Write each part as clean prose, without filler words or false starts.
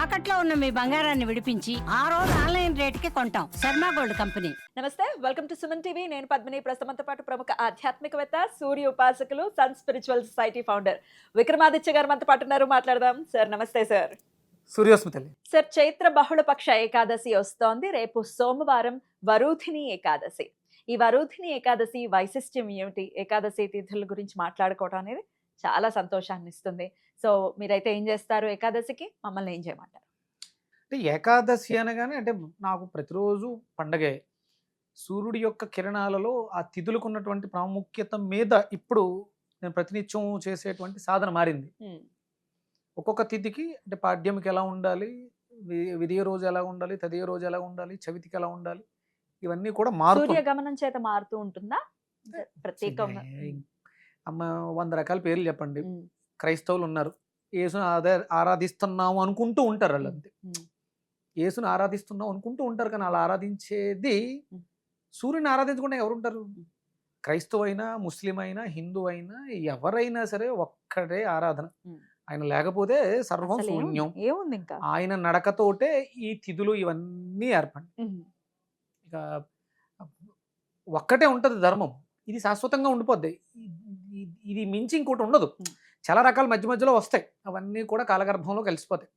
తాకట్లో ఉన్న మీ బంగారాన్ని విడిపించి ఆ రోజు ఆన్లైన్ రేటుకి కొంటాం. Sharma gold company. నమస్తే, వెల్కమ్ టు సుమన్ టీవీ. నేను పద్మిని. ప్రస్తుతంతో పాటు ప్రముఖ ఆధ్యాత్మికవేత్త, సూర్య ఉపాసకులు, sun spiritual society founder Vikramaditya గారు మనతో పాటు ఉన్నారు. మాట్లాడదాం. సార్ నమస్తే. సార్ సూర్యోస్మితల్లి సార్, చైత్ర బహుళపక్ష ఏకాదశి వస్తోంది. రేపు సోమవారం వరూధిని ఏకాదశి. ఈ వరూధిని ఏకాదశి వైశిష్ట్యం ఏమిటి? ఏకాదశి తిథుల గురించి మాట్లాడుకోవడం అనేది చాలా సంతోషాన్ని ఇస్తుంది. సో మీరైతే ఏం చేస్తారు ఏకాదశికి? మమ్మల్ని ఏం చేయమంటారు? అంటే ఏకాదశి అనగానే అంటే నాకు ప్రతిరోజు పండగే. సూర్యుడి యొక్క కిరణాలలో ఆ తిథులకు ఉన్నటువంటి ప్రాముఖ్యత మీద ఇప్పుడు నేను ప్రతినిత్యం చేసేటువంటి సాధన మారింది. ఒక్కొక్క తిథికి అంటే పాడ్యంకి ఎలా ఉండాలి, విధియ రోజు ఎలా ఉండాలి, తదియ రోజు ఎలా ఉండాలి, చవితికి ఎలా ఉండాలి, ఇవన్నీ కూడా మారుతూ సూర్య గమనం చేత మారుతూ ఉంటుందా ప్రత్యేకంగా? అమ్మ 100 రకాల పేర్లు చెప్పండి. క్రైస్తవులు ఉన్నారు, యేసుని ఆరాధిస్తున్నాము అనుకుంటూ ఉంటారు. వాళ్ళు అంతే, యేసుని ఆరాధిస్తున్నాం అనుకుంటూ ఉంటారు. కానీ అలా ఆరాధించేది సూర్యుని ఆరాధించకుండా ఎవరుంటారు? క్రైస్తవ అయినా, ముస్లిం అయినా, హిందూ అయినా, ఎవరైనా సరే ఒక్కడే ఆరాధన. ఆయన లేకపోతే సర్వం శూన్యం. ఏముంది ఇంకా? ఆయన నడకతోటే ఈ తిథులు ఇవన్నీ ఏర్పడి ఇక ఒక్కటే ఉంటది ధర్మం. ఇది శాశ్వతంగా ఉండిపోద్ది. ఇది మించి ఇంకోటి ఉండదు. చాలా రకాల మధ్య మధ్యలో వస్తాయి, అవన్నీ కూడా కాలగర్భంలో కలిసిపోతాయి.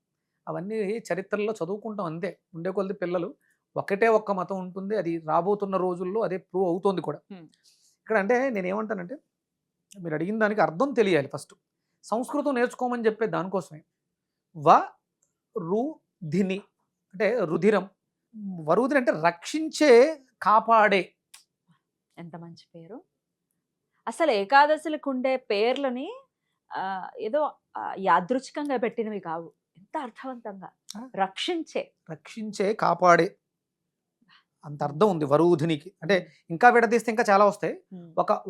అవన్నీ చరిత్రలో చదువుకుంటాం అంతే. ఉండే కొద్ది పిల్లలు ఒకటే ఒక్క మతం ఉంటుంది. అది రాబోతున్న రోజుల్లో అదే ప్రూవ్ అవుతోంది కూడా. ఇక్కడ అంటే నేనేమంటానంటే, మీరు అడిగిన దానికి అర్థం తెలియాలి ఫస్ట్. సంస్కృతం నేర్చుకోమని చెప్పే దానికోసమే. వరుధిని అంటే రుధిరం. వరుధిని అంటే రక్షించే, కాపాడే. ఎంత మంచి పేరు! అసలు ఏకాదశులకు ఉండే పేర్లని ఏదో యాదృచ్ఛికంగా పెట్టినవి కావు, ఎంత అర్థవంతంగా. రక్షించే, కాపాడే అంత అర్థం ఉంది వరుధినికి. అంటే ఇంకా విడదీస్తే ఇంకా చాలా వస్తాయి.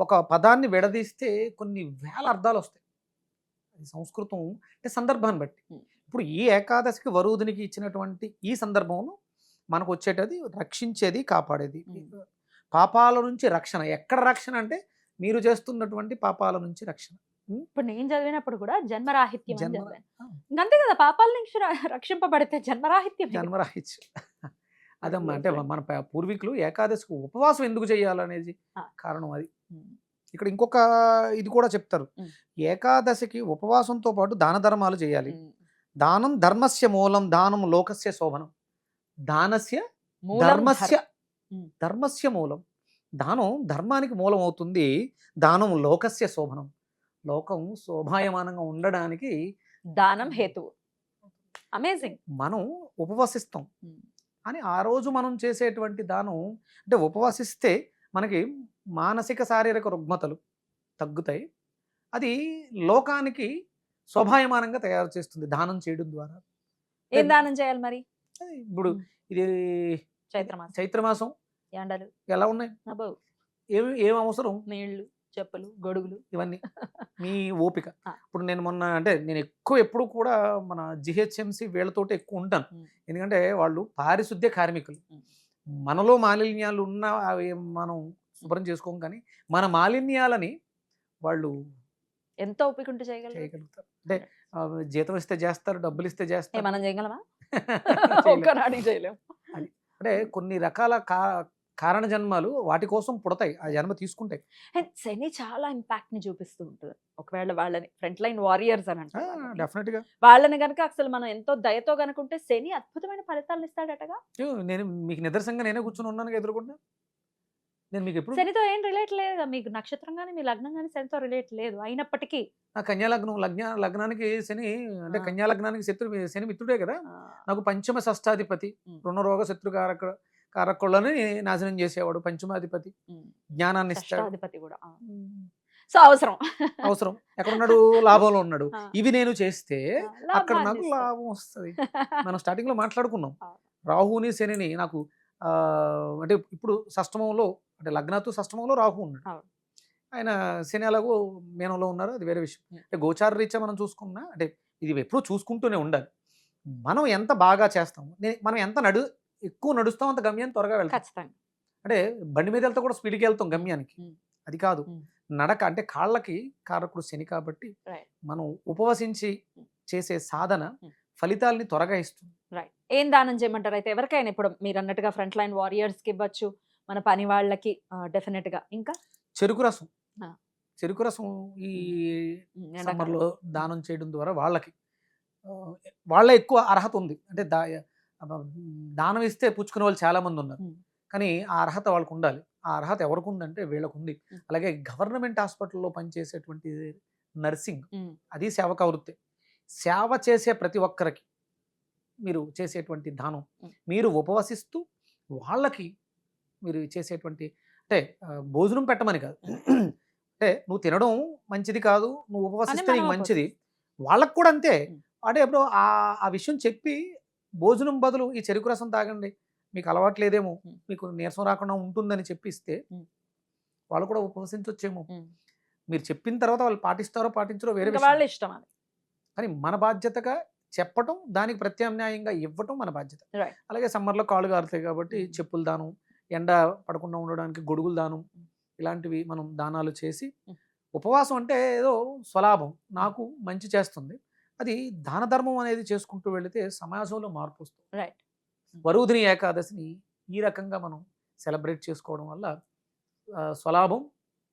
ఒక పదాన్ని విడదీస్తే కొన్ని వేల అర్థాలు వస్తాయి. అది సంస్కృతం అంటే సందర్భాన్ని బట్టి. ఇప్పుడు ఈ ఏకాదశికి వరుధినికి ఇచ్చినటువంటి ఈ సందర్భంలో మనకు వచ్చేటది రక్షించేది, కాపాడేది. పాపాల నుంచి రక్షణ. ఎక్కడ రక్షణ అంటే మీరు చేస్తున్నటువంటి పాపాల నుంచి రక్షణ. ఇప్పుడు నేను చదివినప్పుడు కూడా జన్మరాహిత్యం అని చదివాను. ఇంకంతే కదా, పాపాల నుంచి రక్షింపబడితే జన్మరాహిత్యం. అదమ్మా, అంటే మన పూర్వీకులు ఏకాదశికి ఉపవాసం ఎందుకు చేయాలనేది కారణం అది. ఇక్కడ ఇంకొక ఇది కూడా చెప్తారు. ఏకాదశికి ఉపవాసంతో పాటు దాన ధర్మాలు చేయాలి. దానం ధర్మస్య మూలం, దానం లోకస్య శోభనం. దానస్య ధర్మస్య మూలం. దానం ధర్మానికి మూలం అవుతుంది, దానం లోకస్య శోభనం. లోకం శోభాయమానంగా ఉండడానికి దానం హేతువు. అమేజింగ్. మనం ఉపవసిస్తాం అని ఆ రోజు మనం చేసేటువంటి దానం అంటే ఉపవసిస్తే మనకి మానసిక శారీరక రుగ్మతలు తగ్గుతాయి. అది లోకానికి శోభాయమానంగా తయారు చేస్తుంది దానం చేయడం ద్వారా. ఏం దానం చేయాలి మరి? ఇప్పుడు ఇది చైత్రమాసం ఎండలు ఎలా ఉన్నాయి, ఏం అవసరం? నీళ్లు, చెప్పులు, గొడుగులు, ఇవన్నీ మీ ఓపిక. ఇప్పుడు నేను మొన్న అంటే నేను ఎప్పుడు కూడా మన జిహెచ్ఎంసి వీళ్ళతోటి ఎక్కువ ఉంటాను. ఎందుకంటే వాళ్ళు పారిశుద్ధ్య కార్మికులు. మనలో మాలిన్యాలు ఉన్నా అవి మనం శుభ్రం చేసుకోం, కానీ మన మాలిన్యాలని వాళ్ళు ఎంతో ఓపిక ఉంటే చేయగలుగుతారు. అంటే జీతం ఇస్తే చేస్తారు, డబ్బులు ఇస్తే చేస్తారు. మనం చేయగలమా? చేయలేము. అంటే కొన్ని రకాల కారణ జన్మాలు వాటి కోసం పుడతాయి, ఆ జన్మ తీసుకుంటాయి. శని చాలా ఇంపాక్ట్ ని చూపిస్తూ ఉంటుంది. ఒకవేళ వాళ్ళని ఫ్రంట్ లైన్ వారియర్స్ అని అంటే డెఫినెట్ గా వాళ్ళని గనక అసలు మనం ఎంతో దయతో గనుకుంటే శని అద్భుతమైన ఫలితాలను ఇస్తాడటగా. నేను మీకు నిదర్శనంగా నేనే కూర్చొని ఉన్నాను ఎదురుకుండా. నేను మీకు ఎప్పుడు శనితో ఏం రిలేట్ లేదు, మీకు నక్షత్రం కానీ మీ లగ్నం కానీ శనితో రిలేట్ లేదు. అయినప్పటికీ నా లగ్నానికి శని అంటే కన్యా లగ్నానికి శని మిత్రుడే కదా. నాకు పంచమ షష్టాధిపతి, రుణరోగ శత్రు కారకులని నాశనం చేసేవాడు. పంచమాధిపతి జ్ఞానాన్ని ఇస్తాడు. కూడా సో అవసరం ఎక్కడున్నాడు? లాభంలో ఉన్నాడు. ఇవి నేను చేస్తే అక్కడ నాకు లాభం వస్తుంది. మనం స్టార్టింగ్ లో మాట్లాడుకున్నాం. రాహుని శనిని నాకు అంటే ఇప్పుడు షష్టమంలో అంటే లగ్నతో షష్టమంలో రాహు ఉన్నాడు. ఆయన శని ఎలాగో మీనంలో ఉన్నారు, అది వేరే విషయం. అంటే గోచార రీత్యా మనం చూసుకున్నా అంటే ఇది ఎప్పుడూ చూసుకుంటూనే ఉండాలి. మనం ఎంత బాగా చేస్తాము, మనం ఎంత ఎక్కువ నడుస్తాం అంత గమ్యాన్ని త్వరగా వెళ్తాం. అంటే బండి మీద వెళ్తే కూడా స్పీడ్కి వెళ్తాం గమ్యానికి. అది కాదు, నడక అంటే కాళ్ళకి కారకుడు శని. కాబట్టి మనం ఉపవసించి చేసే సాధన ఫలితాలని త్వరగా ఇస్తుంది. రైట్. ఏం దానం చేయమంటారు అయితే ఎవరికైనా? ఇప్పుడు మీరు అన్నట్టుగా ఫ్రంట్ లైన్ వారియర్స్ కి ఇవ్వచ్చు, మన పని వాళ్ళకి డెఫినెట్ గా. ఇంకా చెరుకు రసం ఆ. చెరుకు రసం ఈ ఎండాకాలం. సమ్మర్లో దానం చేయడం ద్వారా వాళ్ళకి వాళ్ళ ఎక్కువ అర్హత ఉంది. అంటే దానం ఇస్తే పుచ్చుకునే వాళ్ళు చాలా మంది ఉన్నారు, ఉమ్. కానీ ఆ అర్హత వాళ్ళకు ఉండాలి. ఆ అర్హత ఎవరికి ఉందంటే వీళ్ళకు ఉంది. ఉమ్. అలాగే గవర్నమెంట్ హాస్పిటల్లో పనిచేసేటువంటి నర్సింగ్, ఉమ్. అది సేవక వృత్తి. సేవ చేసే ప్రతి ఒక్కరికి మీరు చేసేటువంటి దానం, మీరు ఉపవసిస్తూ వాళ్ళకి మీరు చేసేటువంటి, అంటే భోజనం పెట్టమని కాదు, అంటే నువ్వు తినడం మంచిది కాదు, నువ్వు ఉపవసిస్తే మనం నీకు మంచిది, వాళ్ళకు కూడా అంతే. అంటే ఇప్పుడు ఆ విషయం చెప్పి భోజనం బదులు ఈ చెరుకు రసం తాగండి, మీకు అలవాట్లేదేమో, మీకు నీరసం రాకుండా ఉంటుందని చెప్పిస్తే వాళ్ళు కూడా ఉపవసించొచ్చేమో. మీరు చెప్పిన తర్వాత వాళ్ళు పాటిస్తారో పాటించారో వేరే ఇంకా విషయం. వాళ్ళ ఇష్టం అది. కానీ మన బాధ్యతగా చెప్పటం, దానికి ప్రత్యామ్నాయంగా ఇవ్వటం మన బాధ్యత. రైట్. అలాగే సమ్మర్లో కాళ్ళు కారుతాయి కాబట్టి చెప్పులు దానం, ఎండ పడకుండా ఉండడానికి గొడుగులు దానం, ఇలాంటివి మనం దానాలు చేసి, ఉపవాసం అంటే ఏదో స్వలాభం, నాకు మంచి చేస్తుంది, అది దాన ధర్మం అనేది చేసుకుంటూ వెళితే సమాజంలో మార్పు వస్తుంది. రైట్. వరుధిని ఏకాదశిని ఈ రకంగా మనం సెలబ్రేట్ చేసుకోవడం వల్ల స్వలాభం,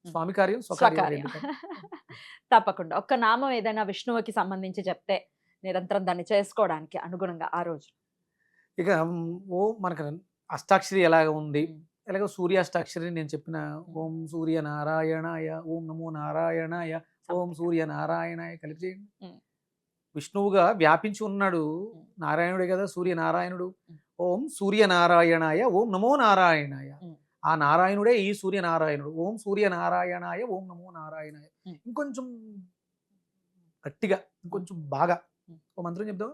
స్వామి కార్యం, స్వకార్యం స్వకార్యం. రెండు కలిసి. తప్పకుండా. ఒక్క నామం ఏదైనా విష్ణువుకి సంబంధించి చెప్తే నిరంతరం దాన్ని చేసుకోవడానికి అనుగుణంగా ఆ రోజు. ఇక మనకు అష్టాక్షరి ఎలాగ ఉంది, ఎలాగో సూర్యాష్టాక్షరి నేను చెప్పిన ఓం సూర్య నారాయణాయ, ఓం నమో నారాయణాయ, ఓం సూర్య నారాయణాయ కలిపి చేయండి. విష్ణువుగా వ్యాపించి ఉన్నాడు నారాయణుడే కదా, సూర్య నారాయణుడు. ఓం సూర్య నారాయణాయ, ఓం నమో నారాయణాయ. ఆ నారాయణుడే ఈ సూర్య నారాయణుడు. ఓం సూర్య నారాయణాయ, ఓం నమో నారాయణాయ. ఇంకొంచెం గట్టిగా, ఇంకొంచెం బాగా ఓ మంత్రం చెప్దాం.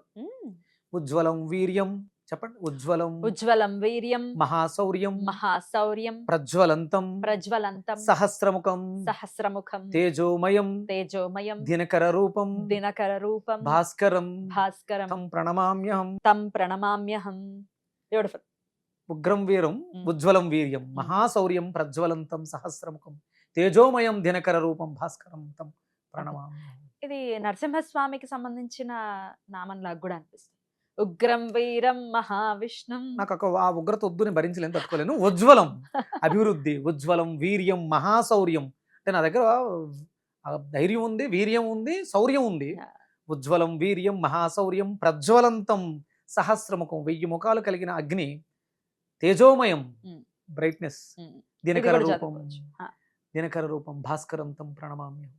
ఉజ్వలం వీర్యం, చెప్పండి. ఉజ్వలం ఉజ్వలం వీర్యం, మహాశౌర్యం, మహాశౌర్యం, ప్రజ్వలంతం ప్రజ్వలంతం, సహస్రముఖం, సహస్రముఖం, తేజోమయం, తేజోమయం, దినకర రూపం, దినకర రూపం, భాస్కరం, భాస్కరం, తం ప్రణమామ్యహం. తం ప్రణమామ్యహం. బ్యూటిఫుల్. ఉగ్రం వీరం, ఉజ్వలం వీర్యం, మహాశౌర్యం, ప్రజ్వలంతం, సహస్రముఖం, తేజోమయం, దినకర రూపం, భాస్కరం, తం ప్రణమామ్యహం. ఇది నరసింహస్వామికి సంబంధించిన నామంలాగా కూడా అనిపిస్తుంది. ఉగ్రం వీరం మహావిష్ణుం. నాకు ఆ ఉగ్రత వద్దుని భరించలేను, తట్టుకోలేను. ఉజ్వలం అభివృద్ధి, ఉజ్వలం వీర్యం, మహాశౌర్యం, అంటే నా దగ్గర ధైర్యం ఉంది, వీర్యం ఉంది, శౌర్యం ఉంది. ఉజ్వలం వీర్యం, మహాశౌర్యం, ప్రజ్వలంతం, సహస్రముఖం, 1000 ముఖాలు కలిగిన అగ్ని, తేజోమయం, బ్రైట్నెస్, దినకర రూపం, దినకర రూపం, భాస్కరం, తం ప్రణమామ్యం.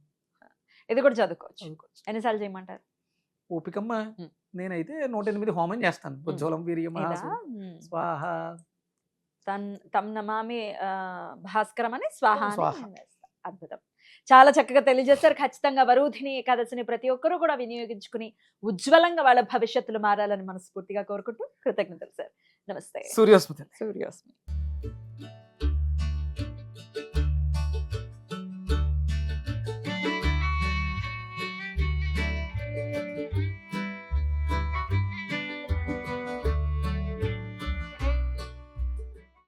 ఇది కూడా చదువుకోవచ్చు. ఎన్నిసార్లు చేయమంటారు? ఓపికమ్మ, నేనైతే 108 హోమం చేస్తాను. ఉజ్వలం వీర్యం, స్వాహ, తం నమామి భాస్కరం అని స్వాహ అని స్వాహ. వేస్తారు. అద్భుతం. చాలా చక్కగా తెలియజేస్తారు. ఖచ్చితంగా వరుధిని ఏకాదశిని ప్రతి ఒక్కరూ కూడా వినియోగించుకుని ఉజ్వలంగా వాళ్ళ భవిష్యత్తులు మారాలని మనస్ఫూర్తిగా కోరుకుంటూ కృతజ్ఞతలు సార్. నమస్తే. సూర్యోస్మిత. సూర్యోస్మి.